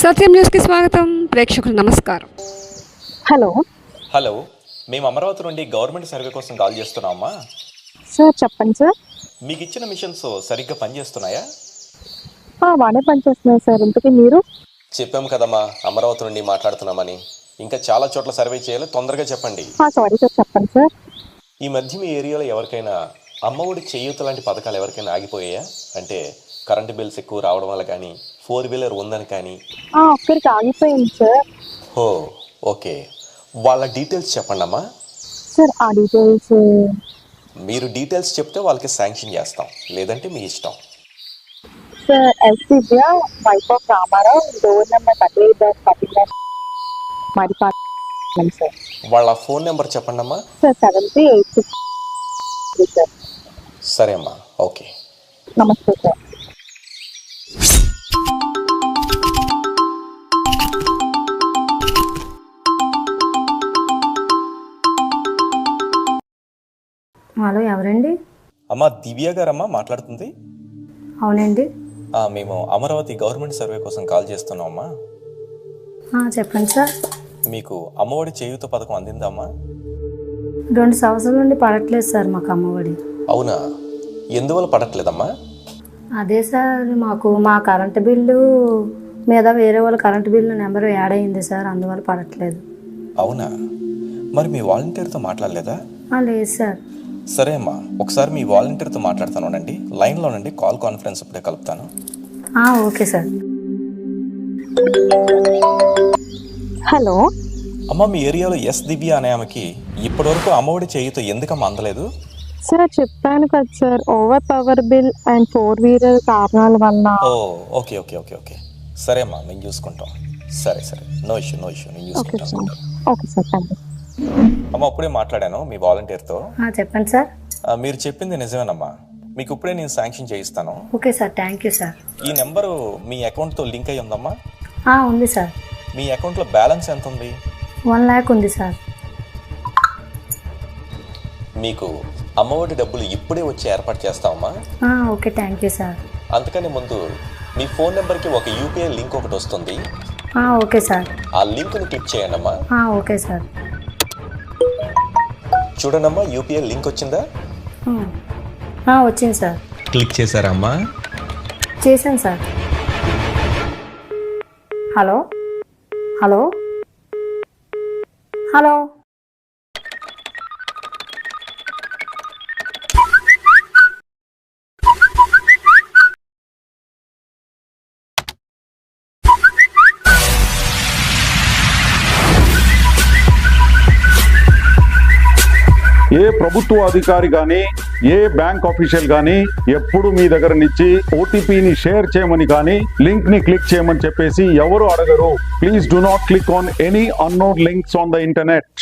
సత్యం న్యూస్కి స్వాగతం. ప్రేక్షకులు నమస్కారం. హలో, మేము అమరావతి నుండి గవర్నమెంట్ సర్వే కోసం కాల్ చేస్తున్నామా? సార్ చెప్పండి సార్. మీకు ఇచ్చిన మిషన్స్ సరిగ్గా పనిచేస్తున్నాయా? బాగానే పనిచేస్తున్నాయి సార్. ఇంతకీ మీరు? చెప్పాము కదమ్మా, అమరావతి నుండి మాట్లాడుతున్నామని. ఇంకా చాలా చోట్ల సర్వే చేయాలి, తొందరగా చెప్పండి. సారీ సార్, చెప్పండి సార్. ఈ మధ్య మీ ఏరియాలో ఎవరికైనా అమ్మఒడి చేయూత లాంటి పథకాలు ఎవరికైనా ఆగిపోయాయా? అంటే కరెంటు బిల్స్ ఎక్కువ రావడం వల్ల కానీ, 4-వీలర్ ఉందని కానీ. ఒక్కరికి ఆగిపోయింది సార్. ఓకే, వాళ్ళ డీటెయిల్స్ చెప్పండి అమ్మా. సార్ ఆ డీటెయిల్స్ మీరు డీటెయిల్స్ చెప్తే వాళ్ళకి శాంక్షన్ చేస్తాం, లేదంటే మీ ఇష్టం. Sir S Divya, wife of Ramarao, door number 38-39 Maripalem sir. వాళ్ళ ఫోన్ నెంబర్ చెప్పండి అమ్మా. Sir 7386 sir. సరే అమ్మా, ఓకే. నమస్తే సార్. హలో, ఎవరండి? అమ్మా, దివ్య గారమ్మా మాట్లాడుతుంది. అవునండి. మేము అమరావతి గవర్నమెంట్ సర్వే కోసం కాల్ చేస్తున్నామమ్మా. చెప్పండి సార్. మీకు అమ్మఒడి చేయూత పథకం అందిందమ్మా? 2 సంవత్సరాల నుండి పడట్లేదు సార్ మాకు అమ్మఒడి. అవునా, ఎందువల్ల పడట్లేదమ్మా? అదే సార్, మా కరెంటు బిల్లు మీద వేరే వాళ్ళ కరెంటు బిల్లు నెంబర్ యాడ్ అయింది సార్, అందువల్ల పడట్లేదు. అవునా, మరి మీ వాలంటీర్తో మాట్లాడలేదా? లేదు సార్. సరే అమ్మా, ఒకసారి మీ వాలంటీర్తో మాట్లాడతానండి. లైన్లోనండి, కాల్ కాన్ఫరెన్స్ ఇప్పుడే కలుపుతాను. Okay sir. హలో అమ్మ, మీ ఏరియాలో ఎస్ దివ్య అనే ఆమెకి ఇప్పటివరకు అమ్మఒడి చేయూత ఎందుకమ్మా అందలేదు? సార్ చెప్పాను కదా sir, over power bill and four wheeler కారణాల వల్ల. ఓకే ఓకే ఓకే ఓకే సరే అమ్మా, మేము చూసుకుంటాం. సరే సరే, నో ఇష్యూ నేను చూసుకుంటాను. Okay sir, thank you. అమ్మ, ఇప్పుడే మాట్లాడాను మీ వాలంటీర్తో. చెప్పండి సార్. మీరు చెప్పింది నిజమేనమ్మా, మీకు ఇప్పుడే నేను శాంక్షన్ చేయిస్తాను. Okay sir, thank you sir. ఈ నెంబరు మీ అకౌంట్తో లింక్ అయ్యి ఉందమ్మా? ఉంది సార్. మీ అకౌంట్లో బ్యాలెన్స్ ఎంత ఉంది? 1 lakh ఉంది సార్. మీకు అమ్మఒడి డబ్బులు ఇప్పుడే వచ్చి ఏర్పాటు చేస్తామమ్మా. Okay, thank you sir. అందుకని ముందు మీ ఫోన్ నెంబర్కి ఒక యూపీఐ లింక్ ఒకటి వస్తుంది. Okay sir. ఆ లింక్ని క్లిక్ చేయండి అమ్మా. Okay sir. చూడండమ్మా, యూపీఐ లింక్ వచ్చిందా? వచ్చింది సార్. క్లిక్ చేశారమ్మా? చేశాను సార్. హలో హలో హలో ఏ ప్రభుత్వ అధికారి కానీ, ఏ బ్యాంక్ ఆఫీషియల్ కానీ ఎప్పుడు మీ దగ్గర నుంచి ఓటీపీని షేర్ చేయమని కానీ, లింక్ ని క్లిక్ చేయమని చెప్పేసి ఎవరు అడగరు. Please do not click on any unknown links on the internet.